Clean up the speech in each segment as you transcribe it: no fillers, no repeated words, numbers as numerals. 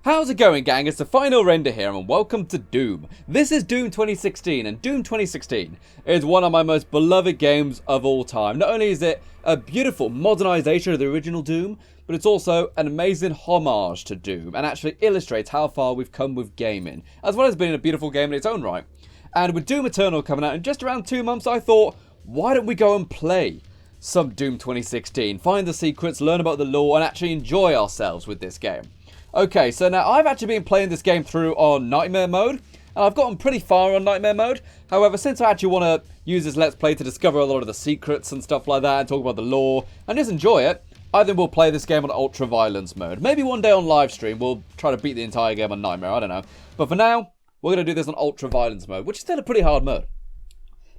How's it going, gang? It's the final render here, and welcome to Doom. This is Doom 2016, and Doom 2016 is one of my most beloved games of all time. Not only is it a beautiful modernization of the original Doom, but it's also an amazing homage to Doom, and actually illustrates how far we've come with gaming, as well as being a beautiful game in its own right. And with Doom Eternal coming out in just around 2 months, I thought, why don't we go and play some Doom 2016, find the secrets, learn about the lore, and actually enjoy ourselves with this game. Okay, so now I've actually been playing this game through on Nightmare mode, and I've gotten pretty far on Nightmare mode. However, since I actually want to use this Let's Play to discover a lot of the secrets and stuff like that, and talk about the lore, and just enjoy it, I think we'll play this game on Ultra Violence mode. Maybe one day on live stream we'll try to beat the entire game on Nightmare, I don't know. But for now, we're going to do this on Ultra Violence mode, which is still a pretty hard mode.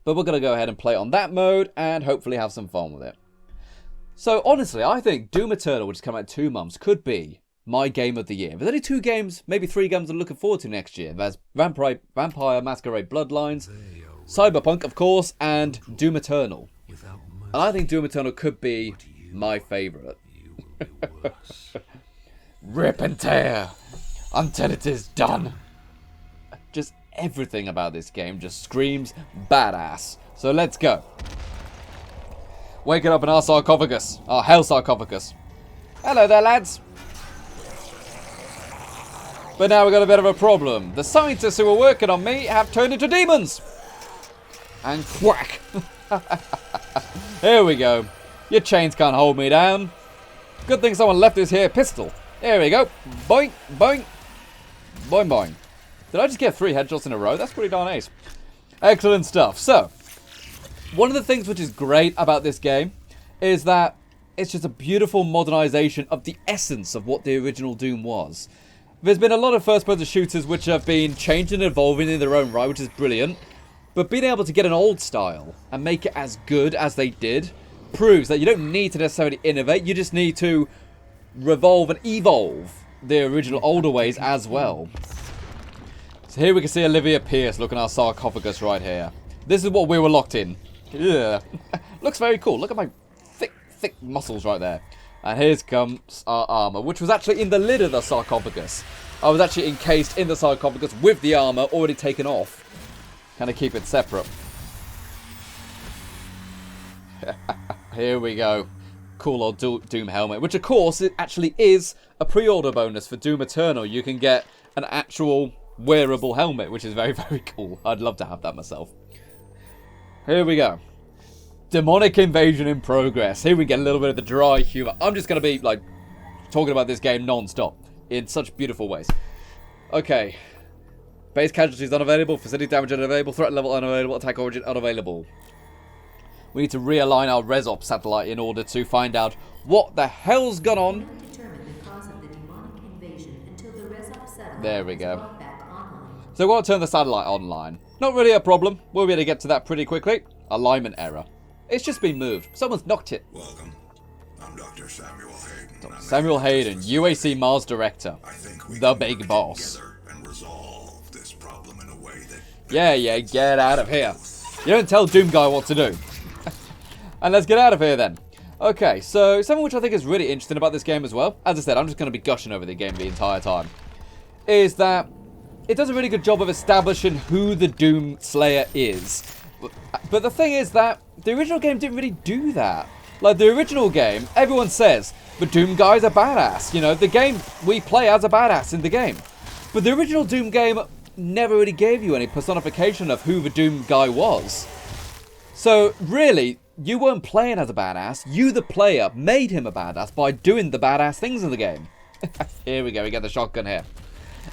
But we're going to go ahead and play on that mode, and hopefully have some fun with it. So honestly, I think Doom Eternal, which is coming out in 2 months, could be my game of the year. There's only 2 games, maybe 3 games I'm looking forward to next year. There's Vampire Masquerade Bloodlines, Cyberpunk, of course, and Doom Eternal. And I think Doom Eternal could be my favourite. Rip and tear until it is done. Just everything about this game just screams badass. So let's go. Waking up in our sarcophagus. Our hell sarcophagus. Hello there, lads. But now we've got a bit of a problem. The scientists who were working on me have turned into demons. And quack. Here we go. Your chains can't hold me down. Good thing someone left this here pistol. Here we go. Boing, boing. Boing, boing. Did I just get 3 headshots in a row? That's pretty darn ace. Excellent stuff. So, one of the things which is great about this game is that it's just a beautiful modernization of the essence of what the original Doom was. There's been a lot of first-person shooters which have been changing and evolving in their own right, which is brilliant. But being able to get an old style and make it as good as they did proves that you don't need to necessarily innovate. You just need to revolve and evolve the original older ways as well. So here we can see Olivia Pierce looking at our sarcophagus right here. This is what we were locked in. Yeah. Looks very cool. Look at my thick muscles right there. And here comes our armor, which was actually in the lid of the sarcophagus. I was actually encased in the sarcophagus with the armor already taken off. Kind of keep it separate. Here we go. Cool old Doom helmet, which of course it actually is a pre-order bonus for Doom Eternal. You can get an actual wearable helmet, which is very, very cool. I'd love to have that myself. Here we go. Demonic invasion in progress. Here we get a little bit of the dry humor. I'm just going to be, like, talking about this game non-stop in such beautiful ways. Okay. Base casualties unavailable. Facility damage unavailable. Threat level unavailable. Attack origin unavailable. We need to realign our ResOp satellite in order to find out what the hell's gone on. There we go. So we're going to turn the satellite online. Not really a problem. We'll be able to get to that pretty quickly. Alignment error. It's just been moved. Someone's knocked it. Welcome. I'm Dr. Samuel Hayden. Dr. Samuel Hayden, UAC Mars Director. The big boss. And resolve this problem in a way that... Yeah, get out of here. You don't tell Doom Guy what to do. And let's get out of here then. Okay, so something which I think is really interesting about this game as well, as I said, I'm just going to be gushing over the game the entire time, is that it does a really good job of establishing who the Doom Slayer is. But the thing is that the original game didn't really do that. Like, the original game, everyone says, the Doom Guy's a badass. You know, the game we play as a badass in the game. But the original Doom game never really gave you any personification of who the Doom Guy was. So, really, you weren't playing as a badass. You, the player, made him a badass by doing the badass things in the game. Here we go, we get the shotgun here.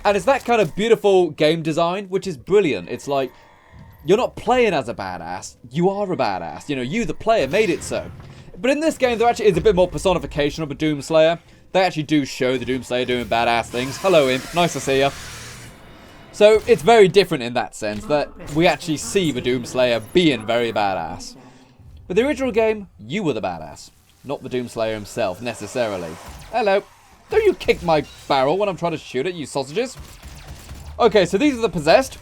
And it's that kind of beautiful game design, which is brilliant. It's like, you're not playing as a badass, you are a badass. You know, you, the player, made it so. But in this game, there actually is a bit more personification of a Doom Slayer. They actually do show the Doom Slayer doing badass things. Hello, Imp. Nice to see you. So, it's very different in that sense, that we actually see the Doom Slayer being very badass. But the original game, you were the badass, not the Doom Slayer himself, necessarily. Hello. Don't you kick my barrel when I'm trying to shoot it, you sausages. Okay, so these are the possessed.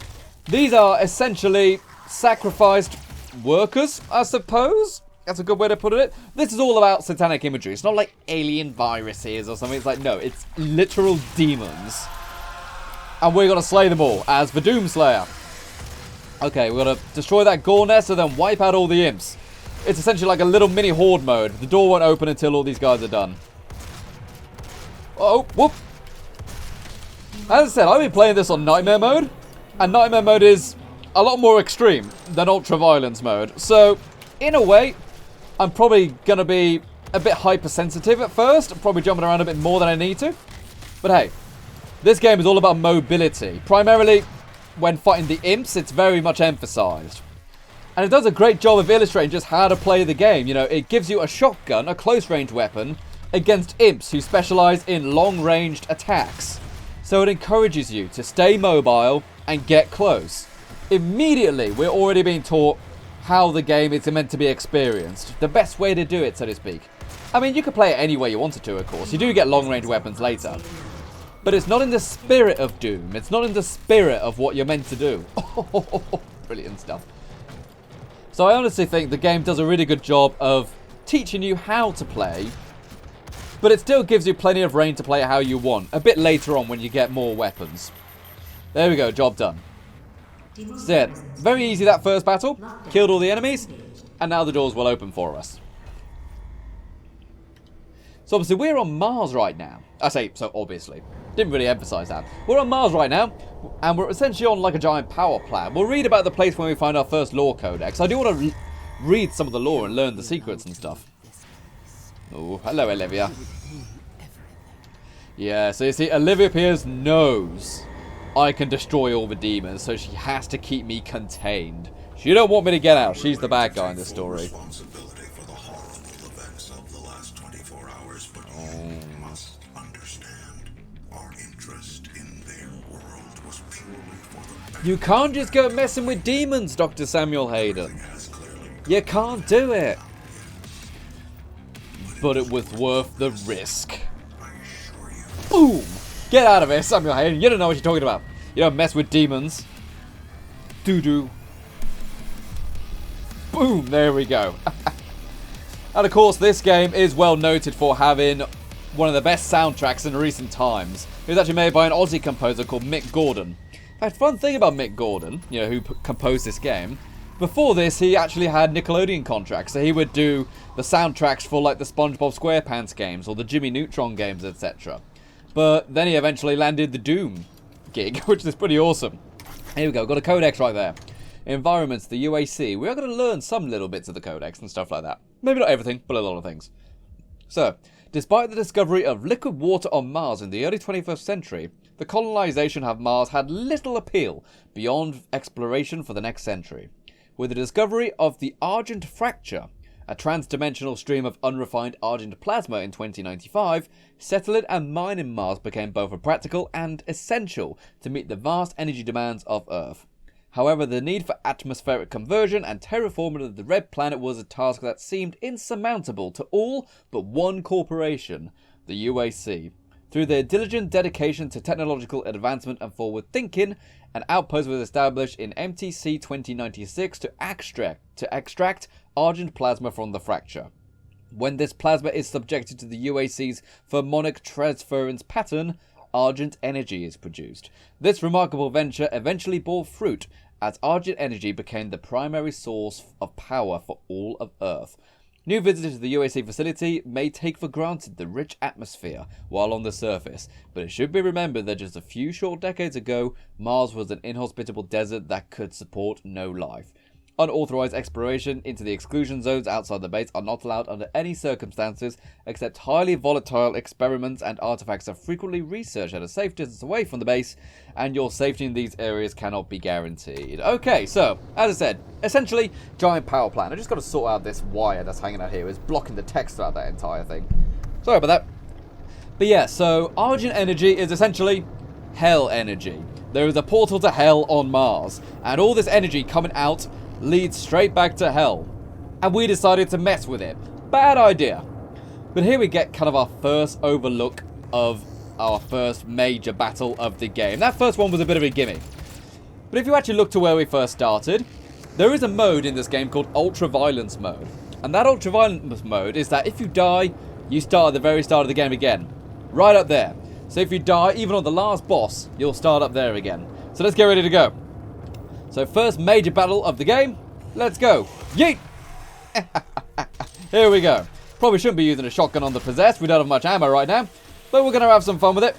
These are essentially sacrificed workers, I suppose. That's a good way to put it. This is all about satanic imagery. It's not like alien viruses or something. It's like, no, it's literal demons And we're going to slay them all as the Doomslayer. Okay, we're going to destroy that gore nest and then wipe out all the imps. It's essentially like a little mini horde mode. The door won't open until all these guys are done. Oh, whoop. As I said, I've been playing this on Nightmare mode. And Nightmare mode is a lot more extreme than Ultra Violence mode. So, in a way, I'm probably going to be a bit hypersensitive at first. I'm probably jumping around a bit more than I need to. But hey, this game is all about mobility. Primarily, when fighting the imps, it's very much emphasized. And it does a great job of illustrating just how to play the game. You know, it gives you a shotgun, a close-range weapon, against imps who specialize in long-ranged attacks. So it encourages you to stay mobile and get close. Immediately, we're already being taught how the game is meant to be experienced. The best way to do it, so to speak. I mean, you could play it any way you wanted to, of course. You do get long-range weapons later. But it's not in the spirit of Doom. It's not in the spirit of what you're meant to do. Brilliant stuff. So I honestly think the game does a really good job of teaching you how to play, but it still gives you plenty of range to play it how you want, a bit later on when you get more weapons. There we go, job done. So yeah, very easy that first battle, killed all the enemies, and now the doors will open for us. So obviously we're on Mars right now. I say, so obviously. Didn't really emphasize that. We're on Mars right now, and we're essentially on like a giant power plant. We'll read about the place when we find our first lore codex. I do want to read some of the lore and learn the secrets and stuff. Oh, hello, Olivia. Yeah, so you see, Olivia Pierce knows I can destroy all the demons, so she has to keep me contained. She don't want me to get out. She's the bad guy in this story. You can't just go messing with demons, Dr. Samuel Hayden. You can't do it. But it was worth the risk. Boom! Get out of here, Samuel Hayden. You don't know what you're talking about. You don't mess with demons. Doo-doo. Boom! There we go. And of course, this game is well noted for having one of the best soundtracks in recent times. It was actually made by an Aussie composer called Mick Gordon. In fact, fun thing about Mick Gordon, you know, who composed this game, before this he actually had Nickelodeon contracts, so he would do the soundtracks for like the SpongeBob SquarePants games or the Jimmy Neutron games, etc. But then he eventually landed the Doom gig, which is pretty awesome. Here we go, got a codex right there. Environments, the UAC. We are going to learn some little bits of the codex and stuff like that. Maybe not everything, but a lot of things. So, despite the discovery of liquid water on Mars in the early 21st century, the colonization of Mars had little appeal beyond exploration for the next century. With the discovery of the Argent Fracture, a trans-dimensional stream of unrefined Argent plasma in 2095, settling and mining Mars became both a practical and essential to meet the vast energy demands of Earth. However, the need for atmospheric conversion and terraforming of the Red Planet was a task that seemed insurmountable to all but one corporation, the UAC. Through their diligent dedication to technological advancement and forward thinking, an outpost was established in MTC 2096 to extract Argent plasma from the fracture. When this plasma is subjected to the UAC's harmonic transference pattern, Argent energy is produced. This remarkable venture eventually bore fruit, as Argent energy became the primary source of power for all of Earth. New visitors to the UAC facility may take for granted the rich atmosphere while on the surface, but it should be remembered that just a few short decades ago, Mars was an inhospitable desert that could support no life. Unauthorized exploration into the exclusion zones outside the base are not allowed under any circumstances, except highly volatile experiments and artifacts are frequently researched at a safe distance away from the base, and your safety in these areas cannot be guaranteed. Okay, so, as I said, essentially, giant power plant. I just got to sort out this wire that's hanging out here. It's blocking the text throughout that entire thing. Sorry about that. But yeah, so Argent energy is essentially hell energy. There is a portal to hell on Mars, and all this energy coming out leads straight back to hell. And we decided to mess with it. Bad idea. But here we get kind of our first overlook of our first major battle of the game. That first one was a bit of a gimmick. But if you actually look to where we first started, there is a mode in this game called Ultra Violence mode. And that Ultra Violence mode is that if you die, you start at the very start of the game again. Right up there. So if you die, even on the last boss, you'll start up there again. So let's get ready to go. So first major battle of the game. Let's go. Yeet! Here we go. Probably shouldn't be using a shotgun on the possessed. We don't have much ammo right now. But we're going to have some fun with it.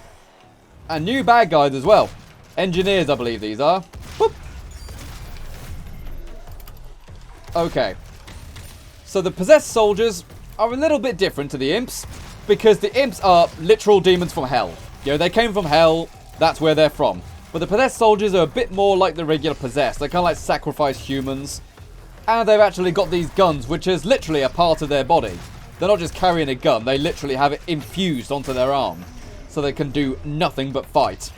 And new bad guys as well. Engineers, I believe these are. Whoop. Okay. So the possessed soldiers are a little bit different to the imps. Because the imps are literal demons from hell. You know, they came from hell. That's where they're from. But the possessed soldiers are a bit more like the regular possessed. They kind of like sacrifice humans. And they've actually got these guns, which is literally a part of their body. They're not just carrying a gun. They literally have it infused onto their arm. So they can do nothing but fight.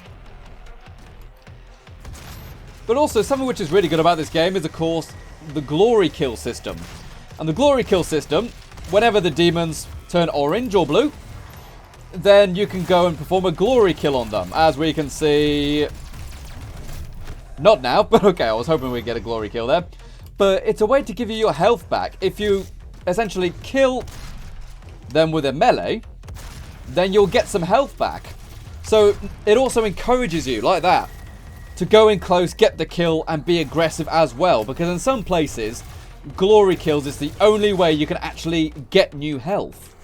But also, something which is really good about this game is, of course, the glory kill system. And the glory kill system, whenever the demons turn orange or blue, then you can go and perform a glory kill on them. As we can see... Not now, but okay, I was hoping we'd get a glory kill there. But it's a way to give you your health back. If you essentially kill them with a melee, then you'll get some health back. So it also encourages you, like that, to go in close, get the kill, and be aggressive as well. Because in some places, glory kills is the only way you can actually get new health.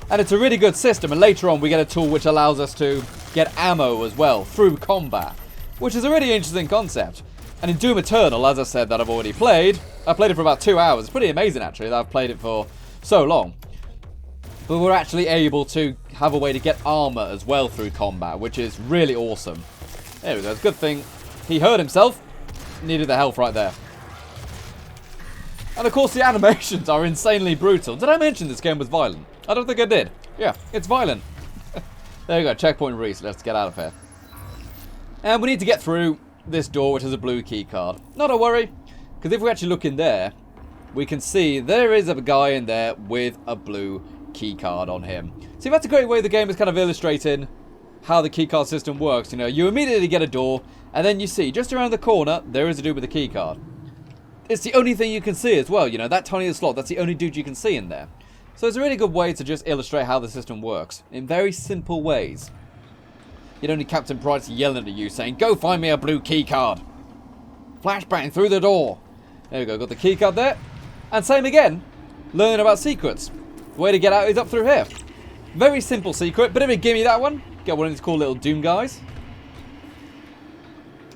And it's a really good system, and later on we get a tool which allows us to get ammo as well through combat, which is a really interesting concept. And in Doom Eternal, as I said, that I've already played, I played it for about 2 hours. It's pretty amazing, actually, that I've played it for so long. But we're actually able to have a way to get armor as well through combat, which is really awesome. There we go. It's a good thing he hurt himself. Needed the health right there. And of course, the animations are insanely brutal. Did I mention this game was violent? I don't think I did. Yeah, it's violent. There you go. Checkpoint reached. Let's get out of here. And we need to get through this door, which has a blue key card. Not a worry, because if we actually look in there, we can see there is a guy in there with a blue key card on him. See, that's a great way the game is kind of illustrating how the key card system works. You know, you immediately get a door, and then you see just around the corner there is a dude with a key card. It's the only thing you can see as well. You know, that tiny slot, that's the only dude you can see in there. So it's a really good way to just illustrate how the system works in very simple ways. You don't need Captain Price yelling at you saying, "Go find me a blue key card." Flashbang through the door. There we go, got the key card there. And same again, learning about secrets. The way to get out is up through here. Very simple secret, but if it give me that one, get one of these cool little Doom guys.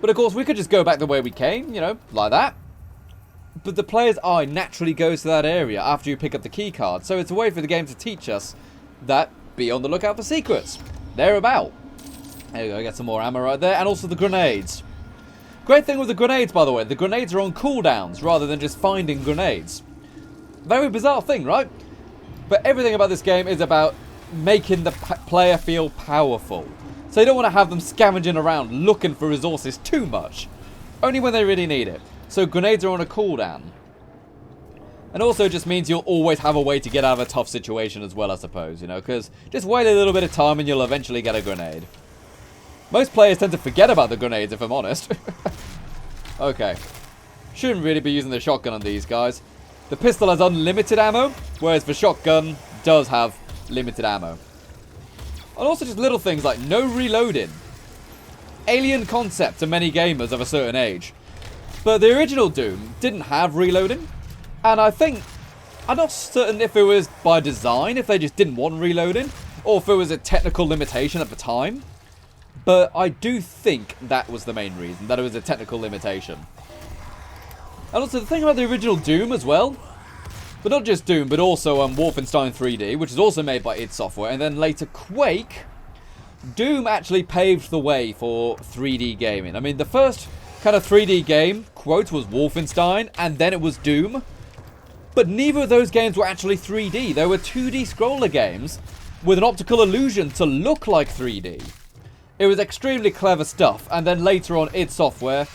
But of course, we could just go back the way we came, you know, like that. But the player's eye naturally goes to that area after you pick up the key card. So it's a way for the game to teach us that be on the lookout for secrets. They're about. There you go, get some more ammo right there. And also the grenades. Great thing with the grenades, by the way. The grenades are on cooldowns rather than just finding grenades. Very bizarre thing, right? But everything about this game is about making the player feel powerful. So you don't want to have them scavenging around looking for resources too much. Only when they really need it. So grenades are on a cooldown. And also just means you'll always have a way to get out of a tough situation as well, I suppose. You know, because just wait a little bit of time and you'll eventually get a grenade. Most players tend to forget about the grenades, if I'm honest. Okay. Shouldn't really be using the shotgun on these guys. The pistol has unlimited ammo, whereas the shotgun does have limited ammo. And also just little things like no reloading. Alien concept to many gamers of a certain age. But the original Doom didn't have reloading. And I think, I'm not certain if it was by design, if they just didn't want reloading, or if it was a technical limitation at the time. But I do think that was the main reason, that it was a technical limitation. And also the thing about the original Doom as well, but not just Doom, but also Wolfenstein 3D, which is also made by id Software, and then later Quake, Doom actually paved the way for 3D gaming. I mean, the first kind of 3D game, quote, was Wolfenstein, and then it was Doom. But neither of those games were actually 3D. They were 2D scroller games with an optical illusion to look like 3D. It was extremely clever stuff, and then later on id Software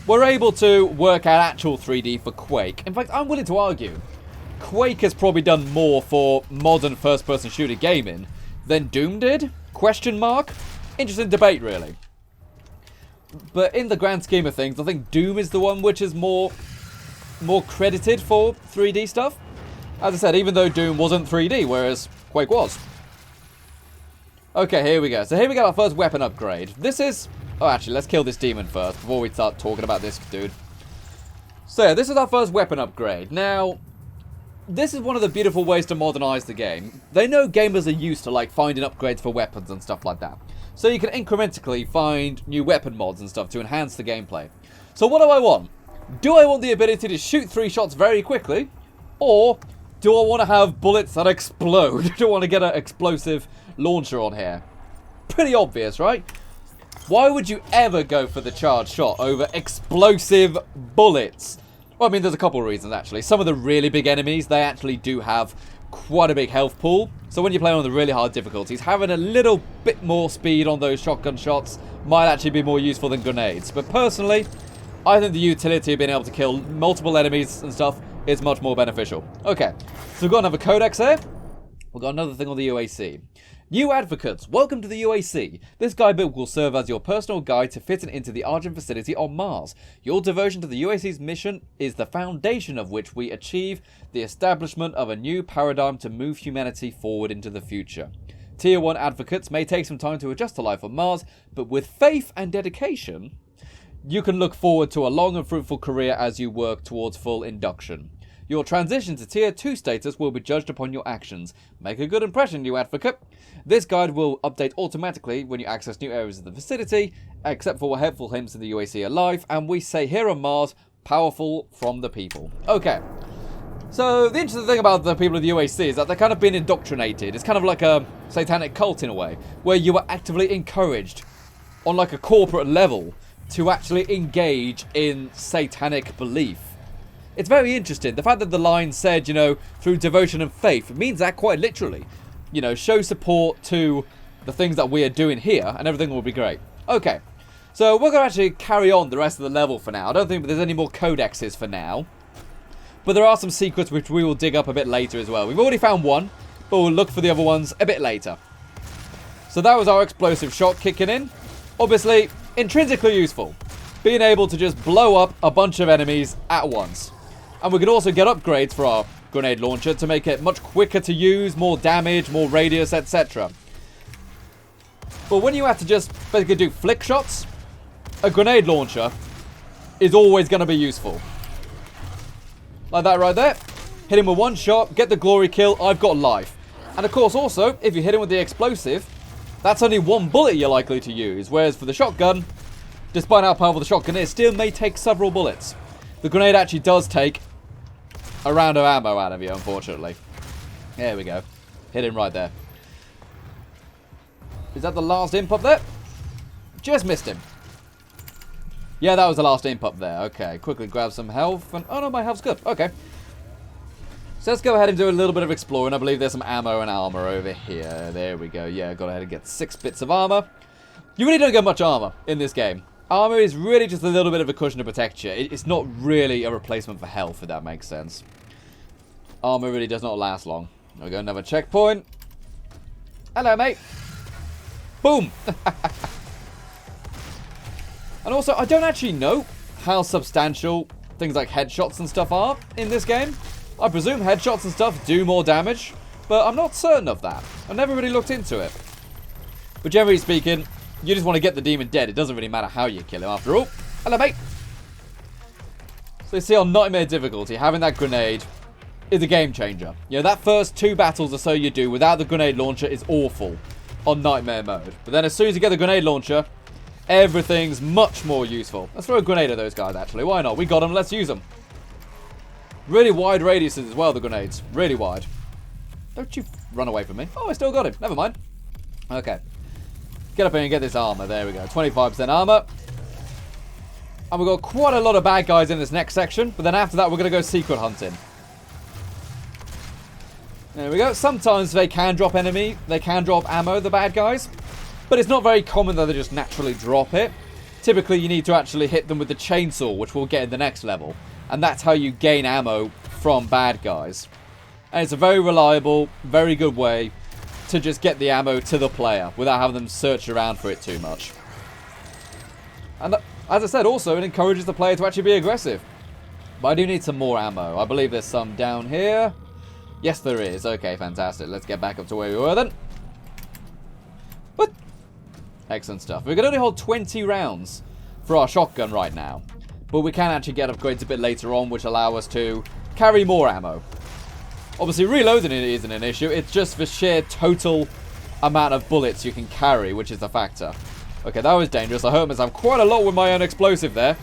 were able to work out actual 3D for Quake. In fact, I'm willing to argue Quake has probably done more for modern first-person shooter gaming than Doom did? Question mark? Interesting debate, really. But in the grand scheme of things, I think Doom is the one which is more credited for 3D stuff. As I said, even though Doom wasn't 3D, whereas Quake was. Okay, here we go. So here we got our first weapon upgrade. This is... Oh, actually, let's kill this demon first before we start talking about this dude. So yeah, this is our first weapon upgrade. Now, this is one of the beautiful ways to modernize the game. They know gamers are used to like finding upgrades for weapons and stuff like that. So you can incrementally find new weapon mods and stuff to enhance the gameplay. So what do I want? Do I want the ability to shoot 3 shots very quickly? Or do I want to have bullets that explode? Do I want to get an explosive launcher on here? Pretty obvious, right? Why would you ever go for the charged shot over explosive bullets? Well, I mean, there's a couple of reasons, actually. Some of the really big enemies, they actually do have quite a big health pool. So when you play on the really hard difficulties, having a little bit more speed on those shotgun shots might actually be more useful than grenades. But personally, I think the utility of being able to kill multiple enemies and stuff is much more beneficial. Okay, so we've got another codex here. We've got another thing on the UAC. New advocates, welcome to the UAC. This guidebook will serve as your personal guide to fitting into the Argent facility on Mars. Your devotion to the UAC's mission is the foundation of which we achieve the establishment of a new paradigm to move humanity forward into the future. Tier 1 advocates may take some time to adjust to life on Mars, but with faith and dedication, you can look forward to a long and fruitful career as you work towards full induction. Your transition to Tier 2 status will be judged upon your actions. Make a good impression, new advocate. This guide will update automatically when you access new areas of the facility, except for helpful hints in the UAC are live, and we say here on Mars, powerful from the people. Okay. So, the interesting thing about the people of the UAC is that they're kind of being indoctrinated. It's kind of like a satanic cult in a way, where you are actively encouraged on like a corporate level to actually engage in satanic belief. It's very interesting. The fact that the line said, you know, through devotion and faith, it means that quite literally. You know, show support to the things that we are doing here, and everything will be great. Okay, so we're going to actually carry on the rest of the level for now. I don't think there's any more codexes for now. But there are some secrets which we will dig up a bit later as well. We've already found one, but we'll look for the other ones a bit later. So that was our explosive shot kicking in. Obviously, intrinsically useful. Being able to just blow up a bunch of enemies at once. And we can also get upgrades for our grenade launcher to make it much quicker to use, more damage, more radius, etc. But when you have to just basically do flick shots, a grenade launcher is always going to be useful. Like that right there. Hit him with one shot, get the glory kill, I've got life. And of course also, if you hit him with the explosive, that's only one bullet you're likely to use. Whereas for the shotgun, despite how powerful the shotgun is, still may take several bullets. The grenade actually does take a round of ammo out of you, unfortunately. There we go. Hit him right there. Is that the last imp up there? Just missed him. Yeah, that was the last imp up there. Okay, quickly grab some health. And oh no, my health's good. Okay. So let's go ahead and do a little bit of exploring. I believe there's some ammo and armor over here. There we go. Yeah, go ahead and get 6 bits of armor. You really don't get much armor in this game. Armor is really just a little bit of a cushion to protect you. It's not really a replacement for health, if that makes sense. Armor really does not last long. There we go, another checkpoint. Hello, mate. Boom. And also, I don't actually know how substantial things like headshots and stuff are in this game. I presume headshots and stuff do more damage, but I'm not certain of that. I've never really looked into it. But generally speaking, you just want to get the demon dead. It doesn't really matter how you kill him after all. Hello, mate. So you see on Nightmare difficulty, having that grenade is a game changer. You know, that first 2 battles or so you do without the grenade launcher is awful on Nightmare mode. But then as soon as you get the grenade launcher, everything's much more useful. Let's throw a grenade at those guys, actually. Why not? We got them. Let's use them. Really wide radiuses as well, the grenades. Really wide. Don't you run away from me. Oh, I still got him. Never mind. Okay. Get up here and get this armor. There we go. 25% armor. And we've got quite a lot of bad guys in this next section. But then after that, we're going to go secret hunting. There we go. Sometimes they can drop They can drop ammo, the bad guys. But it's not very common that they just naturally drop it. Typically, you need to actually hit them with the chainsaw, which we'll get in the next level. And that's how you gain ammo from bad guys. And it's a very reliable, very good way to just get the ammo to the player without having them search around for it too much. And as I said, also, it encourages the player to actually be aggressive. But I do need some more ammo. I believe there's some down here. Yes, there is. Okay, fantastic. Let's get back up to where we were then. Excellent stuff. We can only hold 20 rounds for our shotgun right now. But we can actually get upgrades a bit later on, which allow us to carry more ammo. Obviously, reloading it isn't an issue. It's just the sheer total amount of bullets you can carry, which is the factor. Okay, that was dangerous. I hurt myself quite a lot with my own explosive there.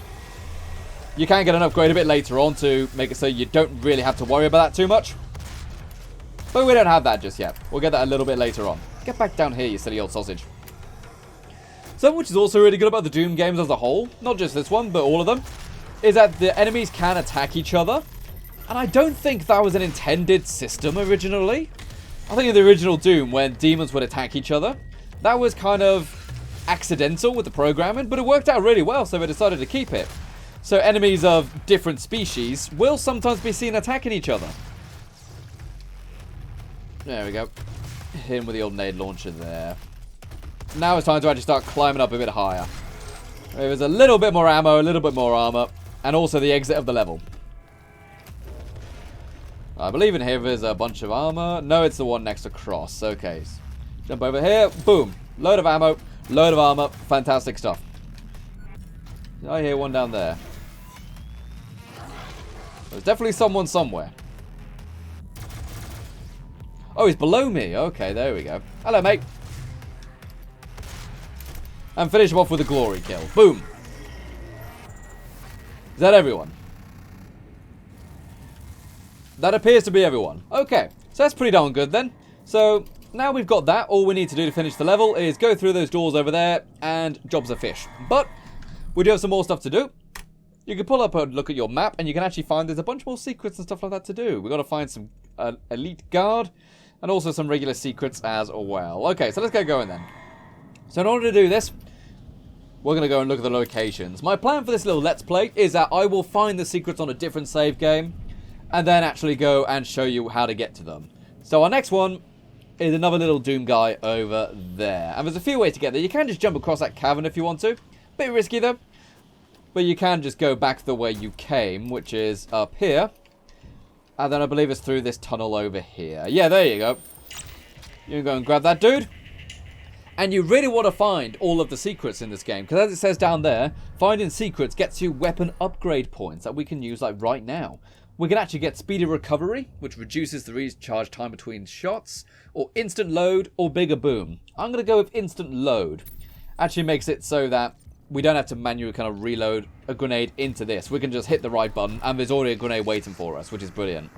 You can get an upgrade a bit later on to make it so you don't really have to worry about that too much. But we don't have that just yet. We'll get that a little bit later on. Get back down here, you silly old sausage. Something which is also really good about the Doom games as a whole, not just this one, but all of them, is that the enemies can attack each other. And I don't think that was an intended system originally. I think in the original Doom, when demons would attack each other, that was kind of accidental with the programming, but it worked out really well, so they decided to keep it. So enemies of different species will sometimes be seen attacking each other. There we go. Hit him with the old nade launcher there. Now it's time to actually start climbing up a bit higher. There's a little bit more ammo, a little bit more armor, and also the exit of the level. I believe in here there's a bunch of armor. No, it's the one next to cross. Okay. Jump over here. Boom. Load of ammo. Load of armor. Fantastic stuff. I hear one down there. There's definitely someone somewhere. Oh, he's below me. Okay, there we go. Hello, mate. And finish him off with a glory kill. Boom. Is that everyone? That appears to be everyone. Okay, so that's pretty darn good then. So now we've got that, all we need to do to finish the level is go through those doors over there, and job's a fish. But we do have some more stuff to do. You can pull up and look at your map, and you can actually find there's a bunch more secrets and stuff like that to do. We've got to find some elite guard, and also some regular secrets as well. Okay, so let's get going then. So in order to do this, we're going to go and look at the locations. My plan for this little Let's Play is that I will find the secrets on a different save game, and then actually go and show you how to get to them. So our next one is another little Doom guy over there. And there's a few ways to get there. You can just jump across that cavern if you want to. Bit risky though. But you can just go back the way you came, which is up here. And then I believe it's through this tunnel over here. Yeah, there you go. You can go and grab that dude. And you really want to find all of the secrets in this game. Because as it says down there, finding secrets gets you weapon upgrade points that we can use like right now. We can actually get speedy recovery, which reduces the recharge time between shots, or instant load, or bigger boom. I'm going to go with instant load. Actually makes it so that we don't have to manually kind of reload a grenade into this. We can just hit the right button, and there's already a grenade waiting for us, which is brilliant.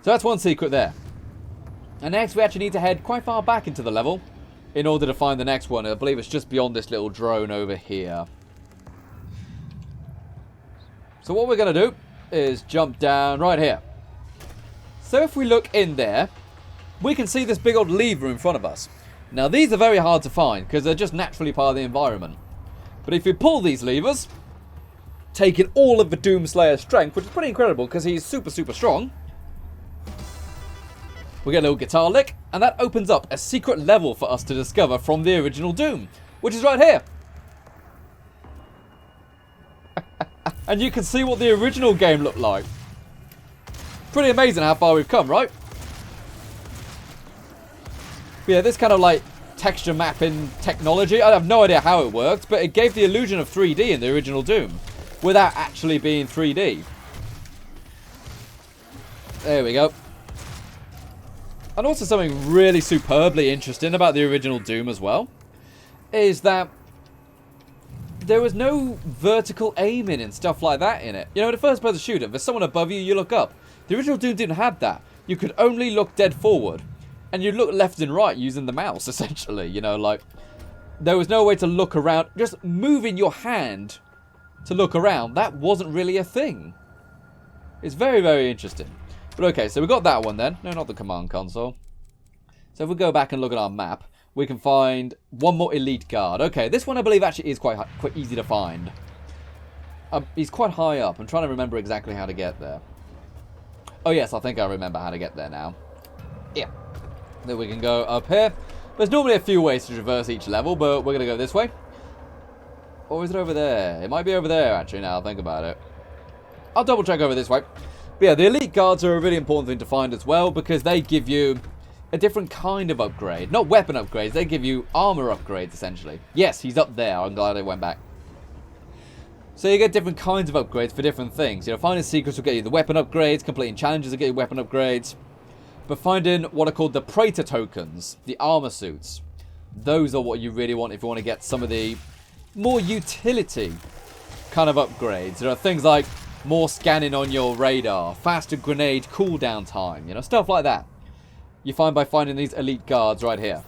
So that's one secret there. And next we actually need to head quite far back into the level in order to find the next one. I believe it's just beyond this little drone over here. So what we're going to do is jump down right here. So if we look in there, we can see this big old lever in front of us. Now these are very hard to find because they're just naturally part of the environment. But if you pull these levers, taking all of the Doomslayer's strength, which is pretty incredible because he's super strong, we get a little guitar lick, and that opens up a secret level for us to discover from the original Doom, which is right here. And you can see what the original game looked like. Pretty amazing how far we've come, right? But yeah, this kind of like texture mapping technology, I have no idea how it worked, but it gave the illusion of 3D in the original Doom without actually being 3D. There we go. And also something really superbly interesting about the original Doom as well is that there was no vertical aiming and stuff like that in it. You know, in a first-person shooter, if there's someone above you, you look up. The original Doom didn't have that. You could only look dead forward. And you look left and right using the mouse, essentially. You know, like, there was no way to look around. Just moving your hand to look around, that wasn't really a thing. It's very interesting. But okay, so we got that one then. No, not the command console. So if we go back and look at our map, we can find one more elite guard. Okay, this one I believe actually is quite easy to find. He's quite high up. I'm trying to remember exactly how to get there. Oh yes, I think I remember how to get there now. Yeah. Then we can go up here. There's normally a few ways to traverse each level, but we're going to go this way. Or is it over there? It might be over there, actually, now I think about it. I'll double check over this way. But yeah, the elite guards are a really important thing to find as well, because they give you a different kind of upgrade. Not weapon upgrades, they give you armor upgrades, essentially. Yes, he's up there. I'm glad I went back. So you get different kinds of upgrades for different things. You know, finding secrets will get you the weapon upgrades, completing challenges will get you weapon upgrades. But finding what are called the Praetor tokens, the armor suits, those are what you really want if you want to get some of the more utility kind of upgrades. There are things like more scanning on your radar, faster grenade cooldown time, you know, stuff like that. You find by finding these elite guards right here.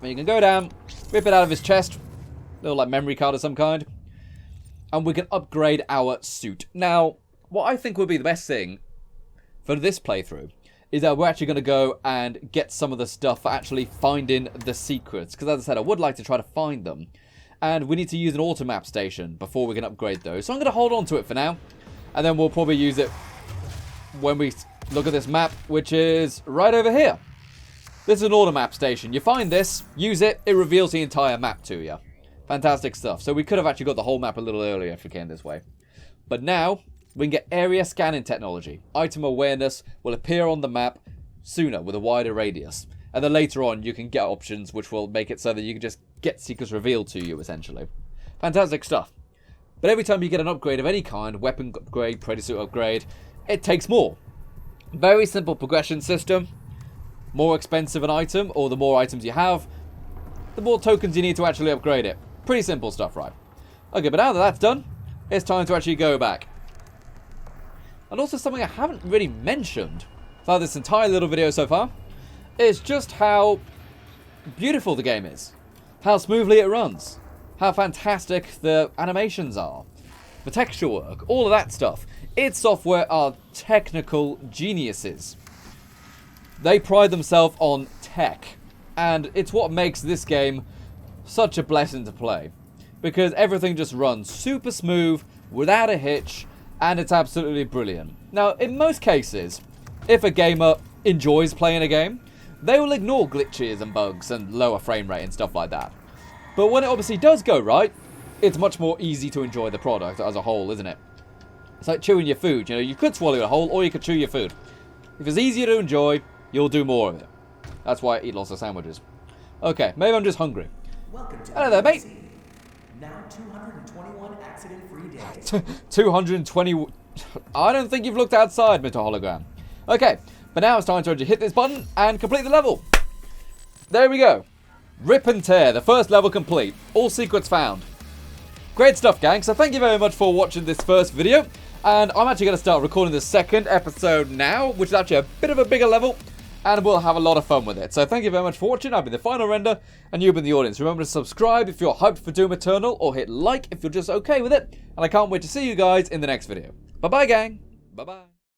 And you can go down, rip it out of his chest, little like memory card of some kind, and we can upgrade our suit. Now, what I think would be the best thing for this playthrough is that we're actually going to go and get some of the stuff for actually finding the secrets. Because as I said, I would like to try to find them. And we need to use an automap station before we can upgrade those. So I'm going to hold on to it for now. And then we'll probably use it when we look at this map, which is right over here. This is an automap station. You find this, use it, it reveals the entire map to you. Fantastic stuff. So we could have actually got the whole map a little earlier if we came this way. But now we can get area scanning technology. Item awareness will appear on the map sooner with a wider radius. And then later on you can get options which will make it so that you can just get secrets revealed to you, essentially. Fantastic stuff. But every time you get an upgrade of any kind, weapon upgrade, predator suit upgrade, it takes more. Very simple progression system. More expensive an item, or the more items you have, the more tokens you need to actually upgrade it. Pretty simple stuff, right? Okay, but now that that's done, it's time to actually go back. And also something I haven't really mentioned throughout this entire little video so far is just how beautiful the game is. How smoothly it runs. How fantastic the animations are. The texture work. All of that stuff. id Software are technical geniuses. They pride themselves on tech. And it's what makes this game such a blessing to play. Because everything just runs super smooth, without a hitch, and it's absolutely brilliant. Now, in most cases, if a gamer enjoys playing a game, they will ignore glitches and bugs and lower frame rate and stuff like that. But when it obviously does go right, it's much more easy to enjoy the product as a whole, isn't it? It's like chewing your food. You know, you could swallow it whole, or you could chew your food. If it's easier to enjoy, you'll do more of it. That's why I eat lots of sandwiches. Okay, maybe I'm just hungry. Welcome to Hello there, mate. Now 221 accident-free days. 220... I don't think you've looked outside, Mr. Hologram. Okay, but now it's time to hit this button and complete the level. There we go. Rip and tear, the first level complete. All secrets found. Great stuff, gang. So thank you very much for watching this first video. And I'm actually going to start recording the second episode now, which is actually a bit of a bigger level. And we'll have a lot of fun with it. So thank you very much for watching. I've been the Final Render, and you've been the audience. Remember to subscribe if you're hyped for Doom Eternal, or hit like if you're just okay with it. And I can't wait to see you guys in the next video. Bye-bye, gang. Bye-bye.